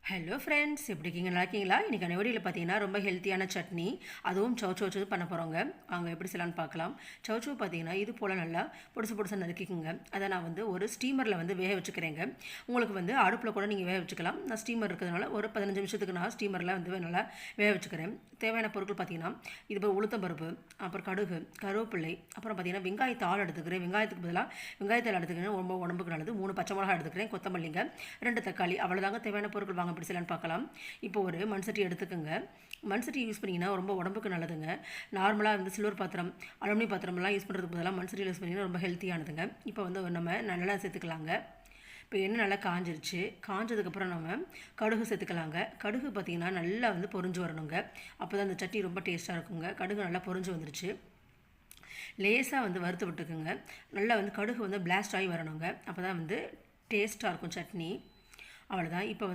Hello friends, எப்படி இருக்கீங்க? நல்லா இருக்கீங்களா? இன்றைக்கி வீடியோவில் பார்த்தீங்கன்னா ரொம்ப ஹெல்த்தியான சட்னி, அதுவும் சௌச்சோ வச்சு பண்ண போகிறோங்க. அவங்க எப்படி செய்யலான்னு பார்க்கலாம். சௌச்சோ பார்த்தீங்கன்னா இது போல் நல்லா பொடுசு நறுக்கிக்குங்க. அதை நான் ஒரு ஸ்டீமரில் வேக வச்சுக்கிறேங்க. உங்களுக்கு அடுப்பில் கூட நீங்கள் வேக வச்சுக்கலாம். நான் ஸ்டீமர் இருக்கிறதுனால ஒரு 15 நிமிஷத்துக்கு நான் ஸ்டீமரில் நல்லா வேக வச்சுக்கிறேன். தேவையான பொருட்கள் பார்த்தீங்கன்னா இது போல் உளுத்தம்பருப்பு, அப்புறம் கடுகு, கருவேப்பிள்ளை, அப்புறம் பார்த்தீங்கன்னா வெங்காயத்தாள் எடுத்துக்கிறேன். வெங்காயத்துக்கு பதிலாக வெங்காயத்தாள் எடுத்துக்கிறேன், ரொம்ப உடம்புக்கு நல்லது. 3 பச்சை மிளகா எடுத்துக்கிறேன், கொத்தமல்லிங்க, 2 தக்காளி, அவ்வளோதாங்க தேவையான பொருட்கள். வாங்க எப்படி செய்யலான்னு பார்க்கலாம். இப்போ ஒரு மண்சட்டி எடுத்துக்கோங்க. மண்சட்டி யூஸ் பண்ணிங்கன்னா ரொம்ப உடம்புக்கு நல்லதுங்க. நார்மலாக சில்வர் பாத்திரம், அலுமினியம் பாத்திரம்லாம் யூஸ் பண்ணுறதுக்கு பதிலாக மண்சட்டி யூஸ் பண்ணிங்கன்னா ரொம்ப ஹெல்த்தியானதுங்க. இப்போ நம்ம நல்லெண்ணெய் சேர்த்துக்கலாங்க. இப்போ எண்ணெய் நல்லா காஞ்சிருச்சு. காஞ்சதுக்கப்புறம் நம்ம கடுகு சேர்த்துக்கலாங்க. கடுகு பார்த்திங்கன்னா நல்லா பொரிஞ்சு வரணுங்க. அப்போ தான் அந்த சட்னி ரொம்ப டேஸ்ட்டாக இருக்குங்க. கடுகு நல்லா பொரிஞ்சு வந்துருச்சு. லேசாக வறுத்து விட்டுக்குங்க. நல்லா கடுகு பிளாஸ்ட் ஆகி வரணுங்க. அப்போ தான் டேஸ்ட்டாக இருக்கும் சட்னி. அவ்வளோதான். இப்போ